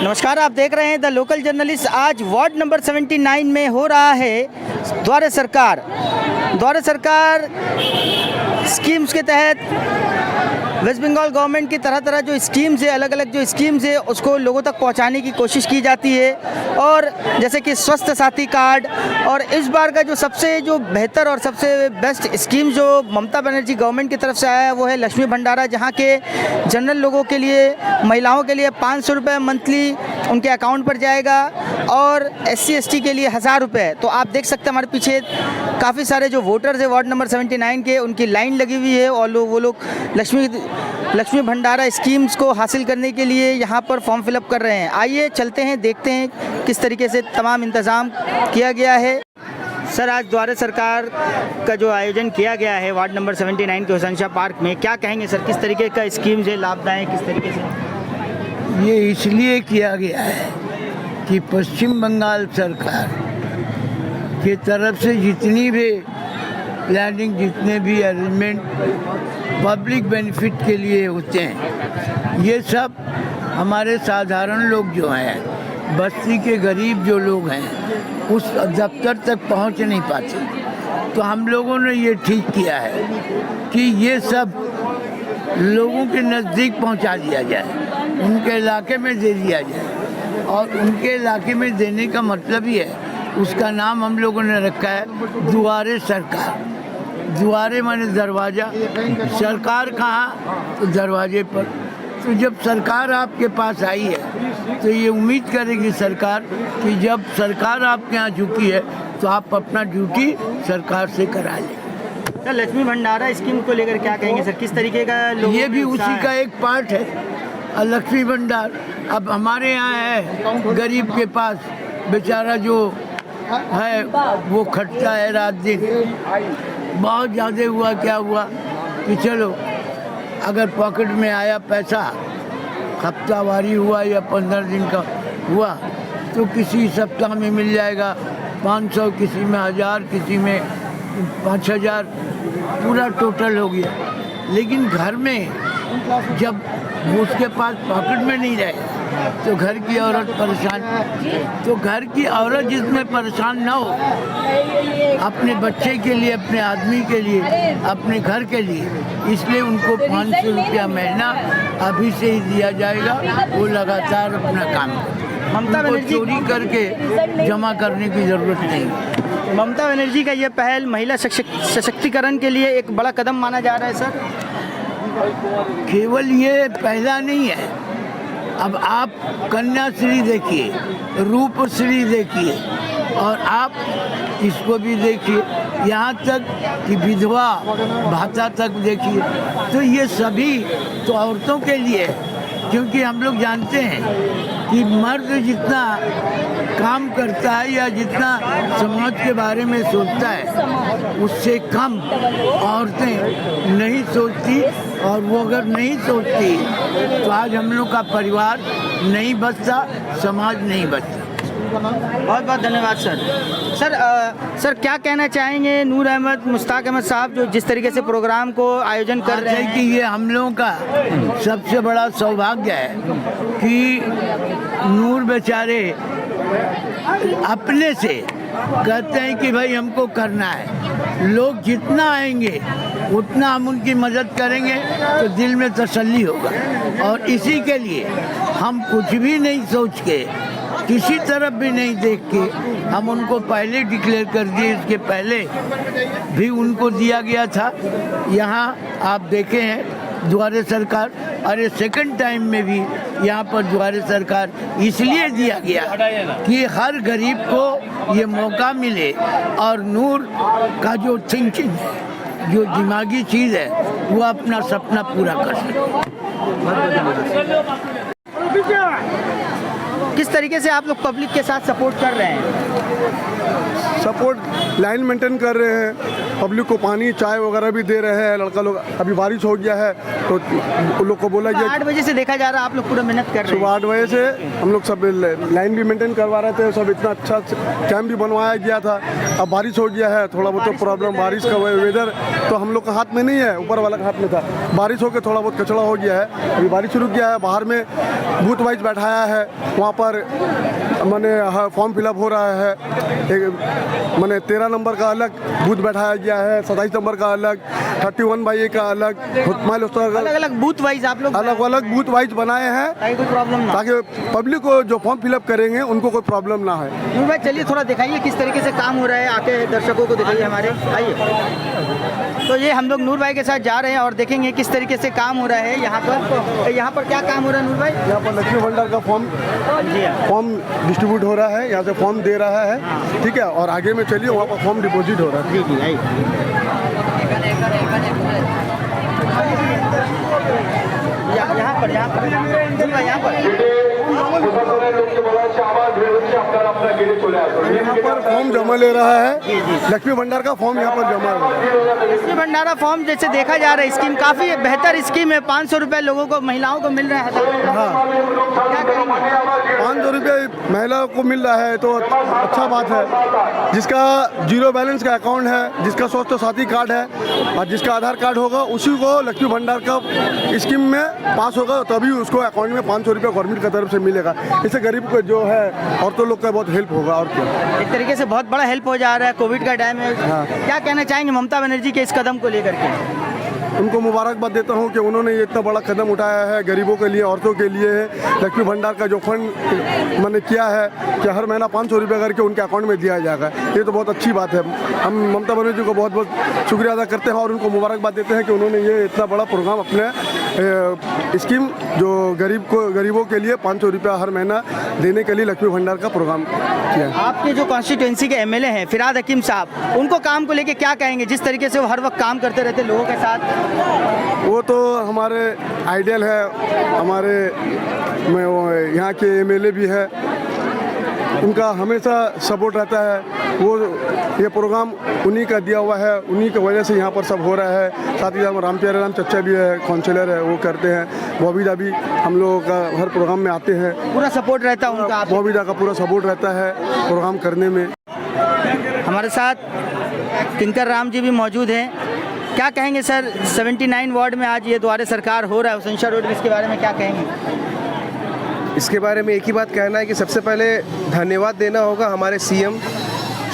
नमस्कार, आप देख रहे हैं द लोकल जर्नलिस्ट। आज वार्ड नंबर 79 में हो रहा है द्वारे सरकार स्कीम्स के तहत वेस्ट बंगाल गवर्नमेंट की तरह तरह जो स्कीम्स है, अलग अलग जो स्कीम्स है उसको लोगों तक पहुंचाने की कोशिश की जाती है। और जैसे कि स्वास्थ्य साथी कार्ड, और इस बार का जो सबसे बेहतर और सबसे बेस्ट स्कीम जो ममता बनर्जी गवर्नमेंट की तरफ से आया है वो है लक्ष्मी भंडारा, जहां के जनरल लोगों के लिए, महिलाओं के लिए 500 रुपये मंथली उनके अकाउंट पर जाएगा और SC ST के लिए 1000 रुपये। तो आप देख सकते हैं हमारे पीछे काफ़ी सारे जो वोटर्स हैं वार्ड नंबर 79 के, उनकी लाइन लगी हुई है और वो लोग लक्ष्मी भंडारा स्कीम्स को हासिल करने के लिए यहाँ पर फॉर्म फिलअप कर रहे हैं। आइए चलते हैं, देखते हैं किस तरीके से तमाम इंतज़ाम किया गया है। सर, आज द्वारे सरकार का जो आयोजन किया गया है वार्ड नंबर 79 के हुसैन पार्क में, क्या कहेंगे सर, किस तरीके का स्कीम्स है, लाभदायक किस तरीके से? ये इसलिए किया गया है कि पश्चिम बंगाल सरकार की तरफ से जितनी भी प्लानिंग, जितने भी अरेंजमेंट पब्लिक बेनिफिट के लिए होते हैं, ये सब हमारे साधारण लोग जो हैं, बस्ती के गरीब जो लोग हैं, उस दफ्तर तक पहुंच नहीं पाते। तो हम लोगों ने ये ठीक किया है कि ये सब लोगों के नज़दीक पहुंचा दिया जाए, उनके इलाके में दे दिया जाए। और उनके इलाके में देने का मतलब ही है, उसका नाम हम लोगों ने रखा है दुआरे सरकार। दुआरे माने दरवाज़ा, सरकार कहाँ, तो दरवाजे पर। तो जब सरकार आपके पास आई है तो ये उम्मीद करेगी सरकार कि जब सरकार आपके यहाँ झुकी है तो आप अपना ड्यूटी सरकार से करा लें। सर, लक्ष्मी भंडारा स्कीम को लेकर क्या कहेंगे सर, किस तरीके का ये भी उसी का एक पार्ट है। लक्ष्मी भंडार अब हमारे यहाँ है, गरीब के पास बेचारा जो है वो खटता है रात दिन। बहुत ज़्यादा हुआ, क्या हुआ कि चलो अगर पॉकेट में आया पैसा, हफ्तावारी हुआ या 15 दिन का हुआ, तो किसी सप्ताह में मिल जाएगा 500, किसी में 1000, किसी में 5000, पूरा टोटल हो गया। लेकिन घर में जब उसके पास पॉकेट में नहीं रहे तो घर की औरत परेशान। तो घर की औरत जिसमें परेशान ना हो, अपने बच्चे के लिए, अपने आदमी के लिए, अपने घर के लिए, इसलिए उनको 500 रुपया महीना अभी से ही दिया जाएगा। वो लगातार अपना काम करें, ममता बनर्जी चोरी करके जमा करने की ज़रूरत नहीं। ममता बनर्जी का ये पहल महिला सशक्तिकरण के लिए एक बड़ा कदम माना जा रहा है सर। केवल ये पहला नहीं है, अब आप कन्याश्री देखिए, रूपश्री देखिए, और आप इसको भी देखिए, यहाँ तक कि विधवा भाता तक देखिए। तो ये सभी तो औरतों के लिए, क्योंकि हम लोग जानते हैं कि मर्द जितना काम करता है या जितना समाज के बारे में सोचता है, उससे कम औरतें नहीं सोचती। और वो अगर नहीं सोचती तो आज हम लोग का परिवार नहीं बचता, समाज नहीं बचता। बहुत बहुत धन्यवाद सर। सर क्या कहना चाहेंगे नूर अहमद, मुश्ताक अहमद साहब जो जिस तरीके से प्रोग्राम को आयोजन कर रहे हैं? कि ये हम लोगों का सबसे बड़ा सौभाग्य है कि नूर बेचारे अपने से कहते हैं कि भाई हमको करना है। लोग जितना आएंगे उतना हम उनकी मदद करेंगे तो दिल में तसल्ली होगा। और इसी के लिए हम कुछ भी नहीं सोच के, किसी तरफ भी नहीं देख के, हम उनको पहले डिक्लेयर कर दिए। इसके पहले भी उनको दिया गया था। यहाँ आप देखे हैं द्वारे सरकार, अरे सेकंड टाइम में भी यहाँ पर द्वारे सरकार इसलिए दिया गया कि हर गरीब को ये मौका मिले और नूर का जो थिंकिंग है, जो दिमागी चीज़ है, वो अपना सपना पूरा कर सके। किस तरीके से आप लोग पब्लिक के साथ सपोर्ट कर रहे हैं? सपोर्ट लाइन मेंटेन कर रहे हैं, पब्लिक को पानी चाय वगैरह भी दे रहे हैं लड़का लोग। अभी बारिश हो गया है तो उन लोग को बोला गया 8 बजे से देखा जा रहा है आप लोग पूरा मेहनत कर रहे सुबह हैं। 8 बजे से हम लोग सब लाइन भी मेंटेन करवा रहे थे, सब इतना अच्छा कैंप भी बनवाया गया था। अब बारिश हो गया है, थोड़ा बहुत तो प्रॉब्लम, बारिश का वेदर तो हम लोग का हाथ में नहीं है, ऊपर वाला का हाथ में था। बारिश होकर थोड़ा बहुत कचड़ा हो गया है, अभी बारिश रुक गया है। बाहर में बूथ वाइज बैठाया है, वहाँ पर मैंने फॉर्म फिलअप हो रहा है। एक मैंने 13 नंबर का अलग बूथ बैठाया गया है, 27 नंबर का अलग, 31/A का अलग, अलग अलग बूथ वाइज आप लोग अलग अलग बूथ वाइज बनाए हैं ताकि कोई प्रॉब्लम ना हो। ताकि पब्लिक को जो फॉर्म फिलअप करेंगे उनको कोई प्रॉब्लम ना है। नूर भाई चलिए थोड़ा दिखाइए किस तरीके से काम हो रहा है, आके दर्शकों को दिखाइए हमारे, आइए। तो ये हम लोग नूर भाई के साथ जा रहे हैं और देखेंगे किस तरीके से काम हो रहा है यहाँ पर। यहाँ पर क्या काम हो रहा है नूर भाई? यहाँ पर लक्ष्मी भंडार का फॉर्म डिस्ट्रीब्यूट हो रहा है, यहाँ से फॉर्म दे रहा है, ठीक है। और आगे में चलिए वहाँ पर फॉर्म डिपॉजिट हो रहा है। जी जी आइए। यहाँ पर यहाँ पर फॉर्म जमा ले रहा है, लक्ष्मी भंडार का फॉर्म यहाँ पर जमा हो रहा है। लक्ष्मी भंडारा फॉर्म जैसे देखा जा रहा है स्कीम काफ़ी बेहतर स्कीम है। 500 रुपये लोगों को, महिलाओं को मिल रहा है। हाँ, क्या करेंगे? 500 रुपये महिला को मिल रहा है तो अच्छा बात है। जिसका जीरो बैलेंस का अकाउंट है, जिसका स्वास्थ्य साथी कार्ड है और जिसका आधार कार्ड होगा, उसी को लक्ष्मी भंडार का स्कीम में पास होगा, तभी उसको अकाउंट में 500 रुपये गवर्नमेंट की तरफ से मिलेगा। इससे गरीब को जो है औरतों लोग का बहुत हेल्प होगा। और क्या, एक तरीके से बहुत बड़ा हेल्प हो जा रहा है कोविड का टाइम है। हाँ। क्या कहना चाहेंगे ममता बनर्जी के इस कदम को लेकर के? उनको मुबारकबाद देता हूँ कि उन्होंने ये इतना बड़ा कदम उठाया है गरीबों के लिए, औरतों के लिए। लक्ष्मी भंडार का जो फंड मैंने किया है कि हर महीना 500 रुपये करके उनके अकाउंट में दिया जाएगा, ये तो बहुत अच्छी बात है। हम ममता बनर्जी को बहुत बहुत शुक्रिया अदा करते हैं और उनको मुबारकबाद देते हैं कि उन्होंने ये इतना बड़ा प्रोग्राम अपने स्कीम जो गरीबों के लिए 500 रुपया हर महीना देने के लिए लक्ष्मी भंडार का प्रोग्राम किया है। आपके जो कॉन्स्टिट्यूंसी के एमएलए हैं फिराद हकीम साहब, उनको काम को लेके क्या कहेंगे? जिस तरीके से वो हर वक्त काम करते रहते लोगों के साथ। वो तो हमारे आइडियल है, हमारे में वो यहाँ के एमएलए भी है, उनका हमेशा सपोर्ट रहता है। वो ये प्रोग्राम उन्हीं का दिया हुआ है, उन्हीं की वजह से यहाँ पर सब हो रहा है। साथ ही साथ राम प्यारे राम चच्चा भी है, काउंसलर है, वो करते हैं। बॉबीदा भी हम लोगों का हर प्रोग्राम में आते हैं, पूरा सपोर्ट रहता है उनका। बॉबीदा का पूरा सपोर्ट रहता है प्रोग्राम करने में। हमारे साथ किंकर राम जी भी मौजूद हैं। क्या कहेंगे सर, 79 वार्ड में आज ये द्वारे सरकार हो रहा है हुसैन रोड में, इसके बारे में क्या कहेंगे? इसके बारे में एक ही बात कहना है कि सबसे पहले धन्यवाद देना होगा हमारे सीएम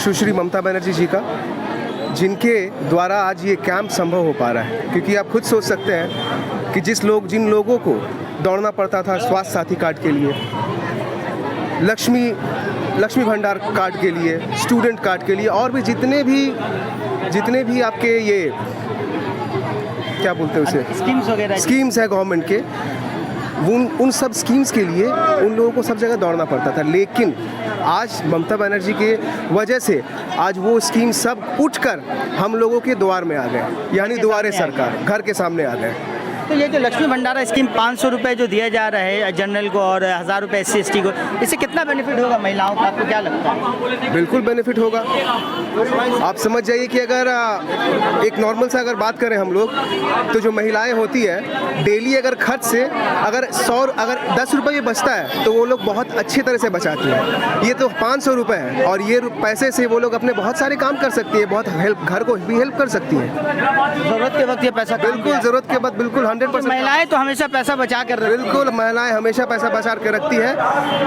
सुश्री ममता बनर्जी जी का, जिनके द्वारा आज ये कैंप संभव हो पा रहा है। क्योंकि आप खुद सोच सकते हैं कि जिन लोगों को दौड़ना पड़ता था स्वास्थ्य साथी कार्ड के लिए, लक्ष्मी भंडार कार्ड के लिए, स्टूडेंट कार्ड के लिए, और भी जितने भी आपके ये क्या बोलते हैं उसे, स्कीम्स है गवर्नमेंट के, उन सब स्कीम्स के लिए उन लोगों को सब जगह दौड़ना पड़ता था। लेकिन आज ममता बनर्जी के वजह से आज वो स्कीम सब उठकर हम लोगों के द्वार में आ गए, यानी द्वारे सरकार घर के सामने आ गए। तो ये जो लक्ष्मी भंडारा स्कीम 500 रुपये जो दिया जा रहा है जनरल को और 1000 रुपये SC/ST को, इससे कितना बेनिफिट होगा महिलाओं को, आपको क्या लगता है? बिल्कुल बेनिफिट होगा। आप समझ जाइए कि अगर एक नॉर्मल से अगर बात करें हम लोग, तो जो महिलाएं होती है डेली अगर खर्च से अगर 10 रुपये भी बचता है तो वो लोग बहुत अच्छी तरह से बचाती हैं। ये तो 500 रुपये है और ये पैसे से वो लोग अपने बहुत सारे काम कर सकती है, बहुत हेल्प, घर को भी हेल्प कर सकती है। ज़रूरत के वक्त ये पैसा बिल्कुल ज़रूरत के वक्त बिल्कुल 100%। महिलाएं तो हमेशा पैसा बचा कर रखती हैं। बिल्कुल, महिलाएं हमेशा पैसा बचा के रखती है।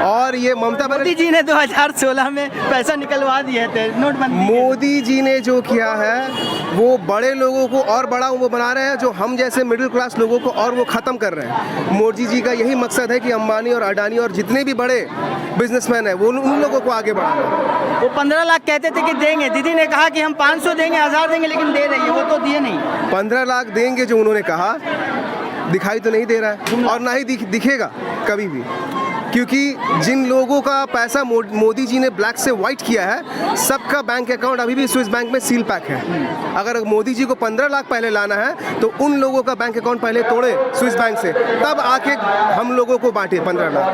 और ये ममता मोदी जी ने 2016 में पैसा निकलवा दिए थे नोटबंदी। मोदी जी ने जो किया है वो बड़े लोगों को और बड़ा वो बना रहे हैं, जो हम जैसे मिडिल क्लास लोगों को और वो ख़त्म कर रहे हैं। मोदी जी का यही मकसद है कि अंबानी और अडानी और जितने भी बड़े बिजनेसमैन हैं वो उन लोगों को आगे बढ़ाना। वो 15 लाख कहते थे कि देंगे, दीदी ने कहा कि हम 500 देंगे, 1000 देंगे, लेकिन दे रही है, वो तो दिए नहीं। 15 लाख देंगे जो उन्होंने कहा, दिखाई तो नहीं दे रहा है और ना ही दिखेगा कभी भी, क्योंकि जिन लोगों का पैसा मोदी जी ने ब्लैक से वाइट किया है, सबका बैंक अकाउंट अभी भी स्विस बैंक में सील पैक है। अगर मोदी जी को 15 लाख पहले लाना है तो उन लोगों का बैंक अकाउंट पहले तोड़े स्विस बैंक से, तब आके हम लोगों को बांटे 15 लाख।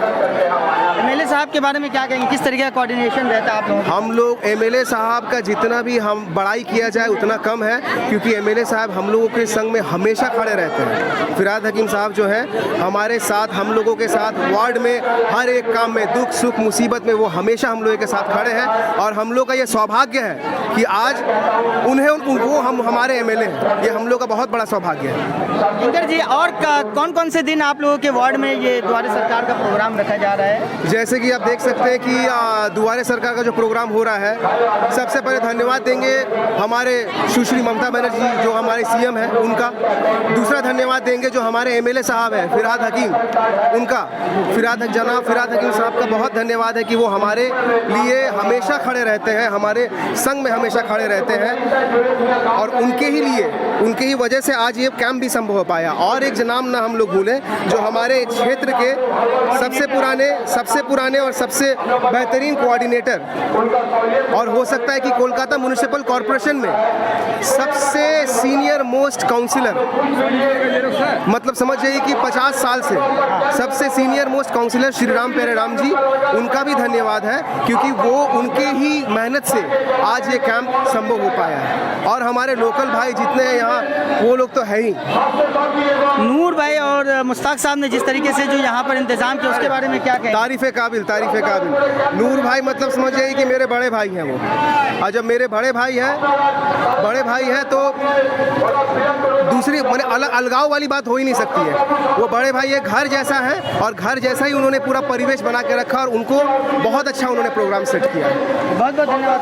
MLA साहब साहब के बारे में क्या कहेंगे, किस तरीके का कोऑर्डिनेशन रहता है आप लोगों का? हम लोग एमएलए साहब का जितना भी हम बड़ाई किया जाए उतना कम है, क्योंकि एमएलए साहब हम लोगों के संग में हमेशा खड़े रहते हैं। फिराद हकीम साहब जो है हमारे साथ, हम लोगों के साथ वार्ड में हर एक काम में, दुख सुख मुसीबत में वो हमेशा हम लोगों के साथ खड़े हैं। और हम लोग का ये सौभाग्य है कि आज वो हम हमारे एमएलए हैं, ये हम लोग का बहुत बड़ा सौभाग्य है। इंदर जी, और कौन कौन से दिन आप लोगों के वार्ड में ये द्वारे सरकार का प्रोग्राम रखा जा रहा है? जैसे कि आप देख सकते हैं कि दुआरे सरकार का जो प्रोग्राम हो रहा है, सबसे पहले धन्यवाद देंगे हमारे सुश्री ममता बनर्जी जो हमारे सीएम हैं उनका। दूसरा धन्यवाद देंगे जो हमारे एमएलए साहब हैं फिराद हकीम, उनका जनाब फिराद हकीम साहब का बहुत धन्यवाद है कि वो हमारे लिए हमेशा खड़े रहते हैं, हमारे संग में हमेशा खड़े रहते हैं। और उनके ही लिए, उनके ही वजह से आज ये कैंप भी संभव हो पाया। और एक नाम ना हम लोग भूलें, जो हमारे क्षेत्र के सबसे पुराने और सबसे बेहतरीन कोऑर्डिनेटर, और हो सकता है कि कोलकाता म्युनिसिपल कॉरपोरेशन में सबसे सीनियर मोस्ट काउंसिलर, मतलब समझ जाइए कि 50 साल से सबसे senior most councillor Shri Ram Pyare Ram जी, उनका भी धन्यवाद है, क्योंकि वो उनके ही मेहनत से आज ये कैंप संभव हो पाया है। और हमारे लोकल भाई जितने हैं यहाँ, वो लोग तो है ही। नूर भाई और मुश्ताक साहब ने जिस तरीके से जो यहाँ पर इंतजाम किया, उसके बारे में क्या कहें? तारीफ़े काबिल। नूर भाई मतलब समझ जाइए कि मेरे बड़े भाई हैं वो, और जब मेरे बड़े भाई हैं तो दूसरी मैंने अलगाव वाली बात हो ही नहीं सकती है। वो बड़े भाई एक घर जैसा है, और घर जैसा ही उन्होंने पूरा परिवेश बना के रखा, और उनको बहुत अच्छा उन्होंने प्रोग्राम सेट किया। बहुत बहुत धन्यवाद।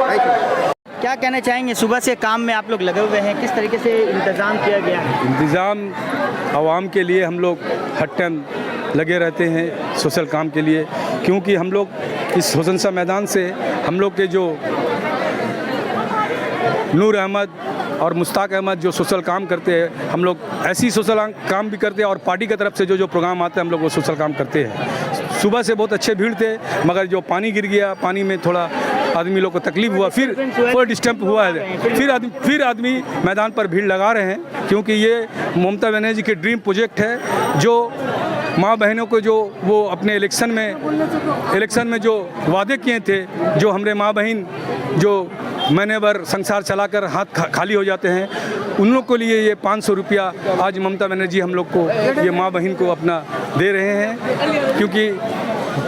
Thank you. क्या कहना चाहेंगे, सुबह से काम में आप लोग लगे हुए हैं, किस तरीके से इंतज़ाम किया गया है? इंतज़ाम आवाम के लिए हम लोग हर टाइम लगे रहते हैं सोशल काम के लिए, क्योंकि हम लोग इस होसनसा मैदान से हम लोग के जो नूर अहमद और मुश्ताक अहमद जो सोशल काम करते हैं, हम लोग ऐसी सोशल काम भी करते हैं, और पार्टी की तरफ से जो प्रोग्राम आते हैं हम लोग वो सोशल काम करते हैं। सुबह से बहुत अच्छे भीड़ थे, मगर जो पानी गिर गया, पानी में थोड़ा आदमी लोग को तकलीफ हुआ, फिर डिस्टर्ब हुआ है, फिर आदमी मैदान पर भीड़ लगा रहे हैं, क्योंकि ये ममता बनर्जी के ड्रीम प्रोजेक्ट है, जो माँ बहनों को जो वो अपने इलेक्शन में जो वादे किए थे, जो हमारे माँ बहन जो महीने भर संसार चलाकर हाथ खाली हो जाते हैं, उन लोग को लिए ये 500 रुपया आज ममता बनर्जी हम लोग को, ये माँ बहन को अपना दे रहे हैं, क्योंकि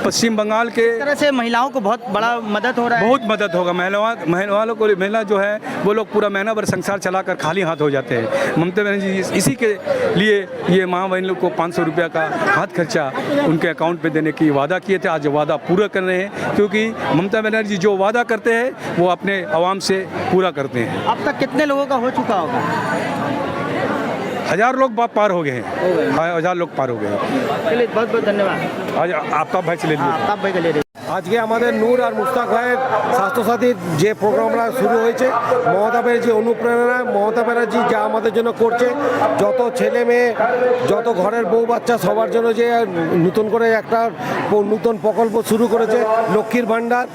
पश्चिम बंगाल के तरह से महिलाओं को बहुत बड़ा मदद हो रहा है। बहुत मदद होगा। महिला जो है वो लोग पूरा महीना भर संसार चलाकर खाली हाथ हो जाते हैं। ममता बनर्जी इसी के लिए ये माँ बहन लोग को 500 रुपया का हाथ खर्चा उनके अकाउंट पे देने की वादा किए थे। आज वादा पूरा कर रहे हैं, क्योंकि ममता बनर्जी जो वादा करते हैं वो अपने आवाम से पूरा करते हैं। अब तक कितने लोगों का हो चुका होगा? 1000 लोग पार हो गए हैं। 1000 लोग पार हो गए हैं। चलिए, बहुत बहुत धन्यवाद। आज आफ्ताब भाई से ले लीजिए। आफ्ताब भाई का ले रहे। আজকে আমাদের নূর আর মুস্তাক ভাইয়ের স্বাস্থ্যসাথীর যে প্রোগ্রামটা শুরু হয়েছে, মমতা ব্যানার্জি অনুপ্রেরণায়, মমতা ব্যানার্জি যা আমাদের জন্য করছে, যত ছেলে মেয়ে, যত ঘরের বউ বাচ্চা সবার জন্য যে নতুন করে একটা নতুন প্রকল্প শুরু করেছে, লক্ষ্মীর ভাণ্ডার,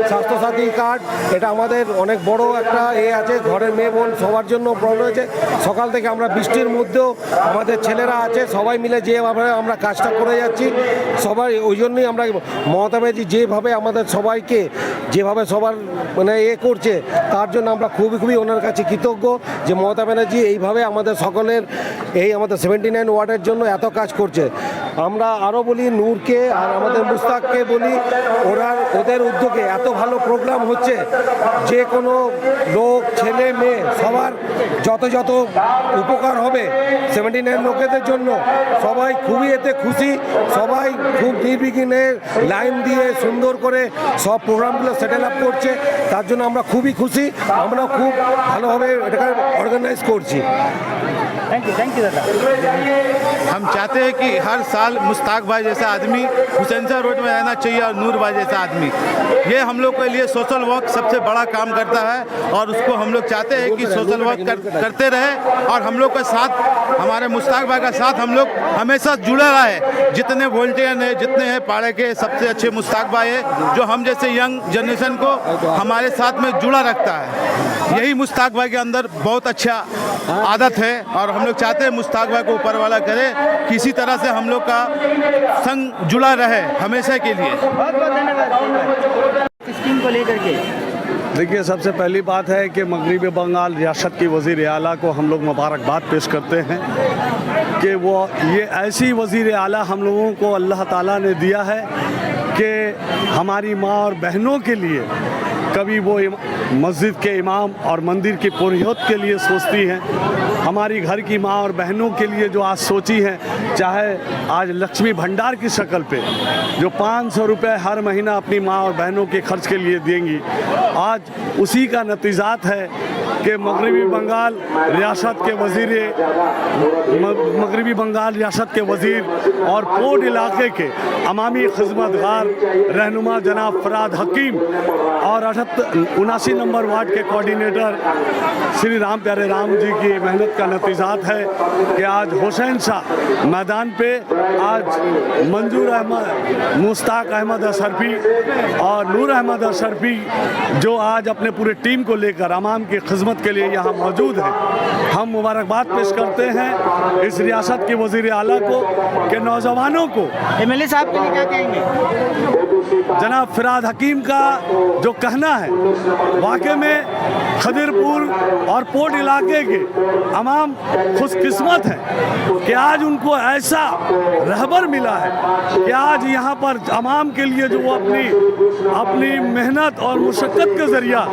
স্বাস্থ্যসাথী কার্ড, এটা আমাদের অনেক বড় একটা আছে। ঘরের মেয়ে বোন সবার জন্য প্রবলেম হয়েছে। সকাল থেকে আমরা বৃষ্টির মধ্যেও আমাদের ছেলেরা আছে, সবাই মিলে যেভাবে আমরা কাজটা করে যাচ্ছি, সবাই ওই জন্যই আমরা মমতা ব্যানার্জি যেভাবে আমাদের সবাইকে যেভাবে সবার মানে করছে, তার জন্য আমরা খুবই ওনার কাছে কৃতজ্ঞ যে মমতা ব্যানার্জি এইভাবে আমাদের সকলের এই আমাদের 79 ওয়ার্ডের জন্য এত কাজ করছে। আমরা আরও বলি নূরকে আর আমাদের মুস্তাককে বলি, ওদের উদ্যোগে এত ভালো প্রোগ্রাম হচ্ছে, যে কোনো লোক ছেলে মেয়ে সবার যত উপকার হবে 79 লোকেদের জন্য, সবাই খুবই এতে খুশি। সবাই খুব নির্বিঘ্নে লাইন দিয়ে সুন্দর করে সব প্রোগ্রামগুলো সেটেল আপ করছে, তার জন্য আমরা খুবই খুশি। আমরা খুব ভালোভাবে এটাকে অর্গানাইজ করছি। थैंक यू दादा। हम चाहते हैं कि हर साल मुश्ताक भाई जैसा आदमी हुसैनसा रोड में रहना चाहिए, और नूर भाई जैसा आदमी। ये हम लोग के लिए सोशल वर्क सबसे बड़ा काम करता है, और उसको हम लोग चाहते हैं कि सोशल वर्क करते रहे, और हम लोग का साथ, हमारे मुश्ताक भाई का साथ हम लोग हमेशा जुड़ा रहे। जितने वॉलंटियर हैं, जितने हैं पाड़े के, सबसे अच्छे मुश्ताक भाई है, जो हम जैसे यंग जनरेशन को हमारे साथ में जुड़ा रखता है। यही मुश्ताक भाई के अंदर बहुत अच्छा आदत है, और हम लोग चाहते हैं मुश्ताक भाई को ऊपर वाला करे, किसी तरह से हम लोग का संग जुड़ा रहे हमेशा के लिए। बहुत बहुत धन्यवाद स्कीम को लेकर के। देखिए, सबसे पहली बात है कि मगरबी बंगाल रियासत की वज़ीर आला को हम लोग मुबारकबाद पेश करते हैं कि वो ये ऐसी वज़ीर आला हम लोगों को अल्लाह ताला ने दिया है कि हमारी माँ और बहनों के लिए कभी वो मस्जिद के इमाम और मंदिर की पुरोहित के लिए सोचती हैं, हमारी घर की माँ और बहनों के लिए जो आज सोची हैं, चाहे आज लक्ष्मी भंडार की शक्ल पे जो 500 रुपये हर महीना अपनी माँ और बहनों के खर्च के लिए देंगी, आज उसी का नतीजात है कि मगरबी बंगाल रियासत के वज़ीर और पोर्ट इलाके के अमामी खिदमतगार रहनुमा जनाब फराद हकीम और 79 नंबर वार्ड के कोऑर्डिनेटर श्री राम प्यारे राम जी की मेहनत का नतीजात है कि आज हुसैन शाह मैदान पे आज मंजूर अहमद, मुश्ताक अहमद अशरफी और नूर अहमद अशरफी जो आज अपने पूरे टीम को लेकर अवाम की खिदमत के लिए यहाँ मौजूद हैं। हम मुबारकबाद पेश करते हैं इस रियासत के वज़ीर आला को कि नौजवानों को एमएलए साहब के लिए क्या कहेंगे? जनाब फराद हकीम का जो कहना है, वाकई में खदिरपुर और पोर्ट इलाके के अवाम खुशकिस्मत हैं कि आज उनको ऐसा रहबर मिला है कि आज यहाँ पर अवाम के लिए जो वो अपनी मेहनत और मुशक्क़त के ज़रिया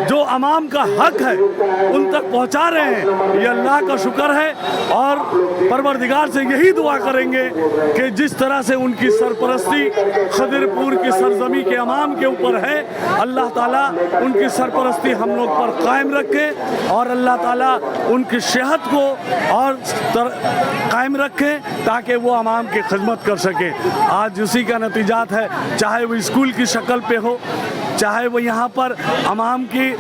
जो अवाम का हक है उन तक पहुँचा रहे हैं। ये अल्लाह का शुक्र है और परवरदिगार से यही दुआ करेंगे कि जिस तरह से उनकी सरपरस्ती खदिरपुर की सरजमी के अवाम के ऊपर है, अल्लाह ताला उनकी सरपरस्ती हम लोग पर कायम रखे और अल्लाह ताला उनकी सेहत को और कायम रखे ताकि वो अवाम की खिदमत कर सके। आज उसी का नतीजात है, चाहे वो स्कूल की शक्ल पे हो, चाहे वो यहाँ पर अवाम की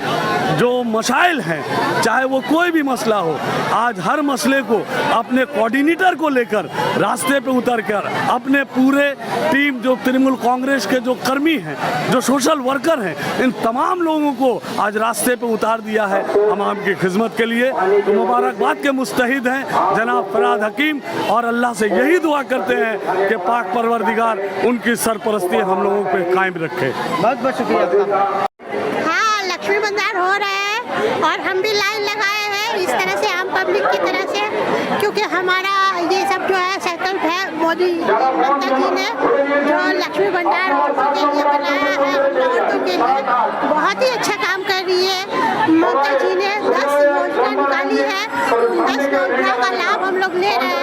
जो मसाइल हैं, चाहे वो कोई भी मसला हो, आज हर मसले को अपने कोऑर्डिनेटर को लेकर रास्ते पे उतर कर अपने पूरे टीम जो तृणमूल कांग्रेस के जो कर्मी हैं, जो सोशल वर्कर हैं, इन तमाम लोगों को आज रास्ते पे उतार दिया है अवाम की खिदमत के लिए। तो मुबारकबाद के मुस्तहिद हैं जनाब फराद हकीम और अल्लाह से यही दुआ करते हैं कि पाक परवरदिगार उनकी सरपरस्ती हम लोगों पे कायम रखे। बहुत बहुत शुक्रिया आपका। हाँ, लक्ष्मी भंडार हो रहा है और हम भी लाइन लगाए हैं इस तरह से आम पब्लिक की तरह से, क्योंकि हमारा ये सब जो है संकल्प है मोदी ममता जी ने जो लक्ष्मी भंडार औरतों के लिए बनाया है, औरतों के लिए बहुत ही अच्छा काम कर रही है। ममता जी ने 10 योजना निकाली है, 10 योजना का लाभ हम लोग ले रहे हैं।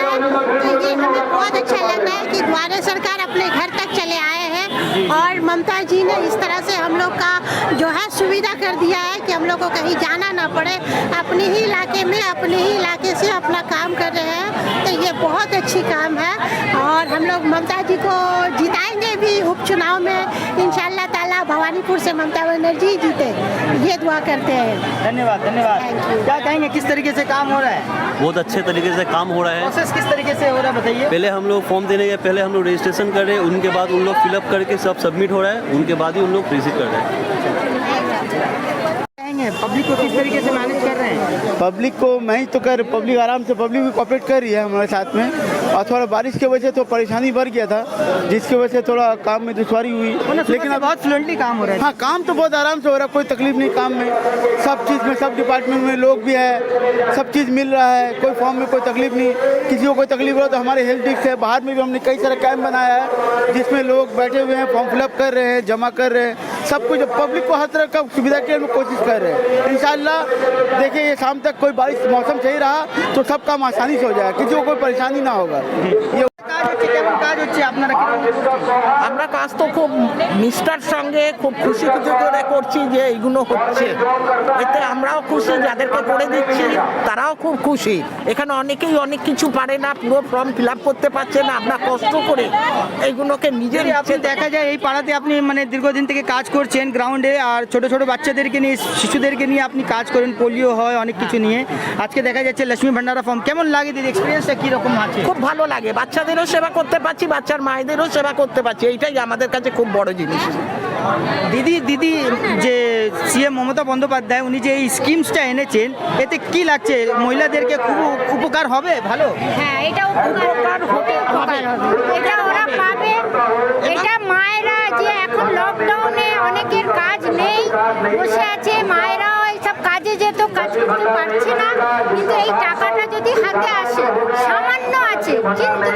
तो ये हमें बहुत अच्छा लग रहा है कि द्वारा सरकार अपने घर तक चले आए हैं और ममता जी ने इस तरह से हम लोग का जो है सुविधा कर दिया है कि हम लोग को कहीं जाना ना पड़े, अपने ही इलाके में अपने ही इलाके से अपना काम कर रहे हैं। तो ये बहुत अच्छी काम है और हम लोग ममता जी को जिताएंगे भी उपचुनाव में इंशाल्लाह ताला। भवानीपुर से ममता बनर्जी जीते, ये दुआ करते हैं। धन्यवाद धन्यवाद। क्या कहेंगे, किस तरीके से काम हो रहा है? बहुत अच्छे तरीके से काम हो रहा है। प्रोसेस किस तरीके से हो रहा है बताइए। पहले हम लोग फॉर्म देने के पहले हम लोग रजिस्ट्रेशन कर रहे हैं, उनके बाद उन लोग फिलअप करके सब सबमिट हो रहा है, उनके बाद ही उन लोग रिसीव कर रहे हैं। पब्लिक को किस तरीके से मैनेज कर रहे हैं? पब्लिक को मैं ही तो कर, पब्लिक आराम से पब्लिक भी कोऑपरेट कर रही है हमारे साथ में। और थोड़ा बारिश की वजह से तो परेशानी बढ़ गया था, जिसकी वजह से थोड़ा काम में दुश्वारी हुई, लेकिन अब बहुत फ्लुएंटली काम हो रहा है। हाँ, काम तो बहुत आराम से हो रहा है, कोई तकलीफ नहीं काम में। सब चीज़ में, सब डिपार्टमेंट में लोग भी है, सब चीज़ मिल रहा है, कोई फॉर्म में कोई तकलीफ नहीं। किसी को कोई तकलीफ हो तो हमारे हेल्थ डिस्क है, बाहर में भी हमने कई सारे कैंप बनाया है जिसमें लोग बैठे हुए हैं, फॉर्म फिलअप कर रहे हैं, जमा कर रहे हैं, सब कुछ पब्लिक को हर तरह का सुविधा के लिए कोशिश कर रहे हैं। इंशाल्लाह देखिए ये शाम तक कोई बारिश मौसम सही रहा तो सब काम आसानी से हो जाएगा, किसी को कोई परेशानी ना होगा। ये আমরা কাজ তো খুব নিষ্ঠার সঙ্গে খুব খুশি করে করছি যে এইগুলো হচ্ছে, এতে আমরাও খুশি, যাদেরকে করে দিচ্ছি তারাও খুব খুশি। এখানে অনেকেই অনেক কিছু পারে না, পুরো ফর্ম ফিল আপ করতে পারছে না, আমরা কষ্ট করে এইগুলোকে নিজের আপনি দেখা যায় এই পাড়াতে আপনি মানে দীর্ঘদিন থেকে কাজ করছেন গ্রাউন্ডে, আর ছোট ছোট বাচ্চাদেরকে নিয়ে শিশুদেরকে নিয়ে আপনি কাজ করেন, পোলিও হয় অনেক কিছু নিয়ে। আজকে দেখা যাচ্ছে লক্ষ্মী ভান্ডারা ফর্ম কেমন লাগে দিদি, এক্সপিরিয়েন্সটা কীরকম আছে? খুব ভালো লাগে, বাচ্চাদেরও সেবা করতে পারছি, বাচ্চার মায়েদেরও সেবা করতে পারছি, এইটাই আমাদের কাছে খুব বড় জিনিস। দিদি দিদি যে সিএম মমতা বন্দ্যোপাধ্যায় উনি যে এই স্কিমসটা এনেছেন এতে কি লাগছে মহিলাদেরকে খুব উপকার হবে ভালো হ্যাঁ এটা উপকার হবে এটা ওরা পাবে এটা মায়েরা যে এখন লকডাউনে অনেকের কাজ নেই বসে আছে মায়েরাও এইসব কাজে যেত কাজ করতে পারছে না কিন্তু এই টাকাটা যদি হাতে আসে সামান্য আছে কিন্তু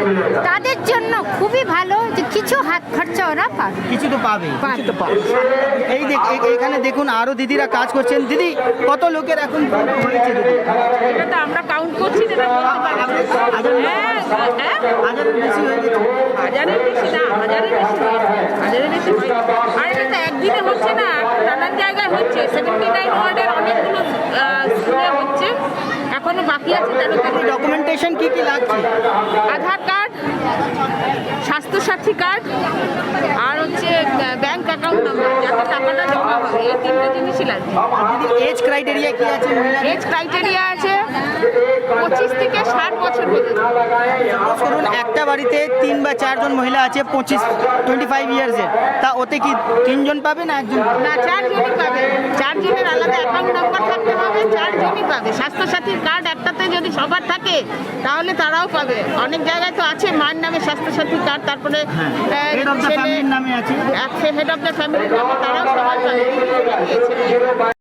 তাদের জন্য খুবই ভালো যে কিছু হাত খরচা ওরা পাবে কিছু তো পাবে পাবে এই এখানে দেখুন আরো দিদিরা কাজ করছেন দিদি কত লোকের এখন হয়েছে দিদি এটা তো আমরা কাউন্ট করছি না হাজারের বেশি হয়ে গেছে হাজারের বেশি না হাজারের বেশি আর এটা তো একদিনে হচ্ছে না নানান জায়গায় হচ্ছে 79 ওয়ার্ডের অনেকগুলো স্কুলে হচ্ছে এখনো বাকি আছে ডকুমেন্টেশন কি কি লাগছে আধার কার্ড স্বাস্থ্যসাথী কার্ড আর হচ্ছে ব্যাংক অ্যাকাউন্ট নাম্বার যাতে টাকাটা জমা হবে এই তিনটে জিনিসই লাগবে দিদি এজ ক্রাইটেরিয়া কি আছে এজ ক্রাইটেরিয়া আছে 25 থেকে 60 বছর পর্যন্ত সাপোজ করুন একটা বাড়িতে 3 বা 4 জন মহিলা আছে 25 ইয়ার্সের তা ওতে কি 3 জন পাবে না একজন না 4 জনই পাবে 4 জনের আলাদা অ্যাকাউন্ট নাম্বার থাকতে হবে 4 জনই পাবে স্বাস্থ্যসাথীর কার্ড একটাতে যদি সবার থাকে তাহলে তারাও পাবে অনেক জায়গায় তো আছে মার নামে স্বাস্থ্যসাথী কার্ড তারপরে হেড অফ দ্য ফ্যামিলির নামে আছে হেড অফ দ্য ফ্যামিলির নামে তারাও সবাই পাবে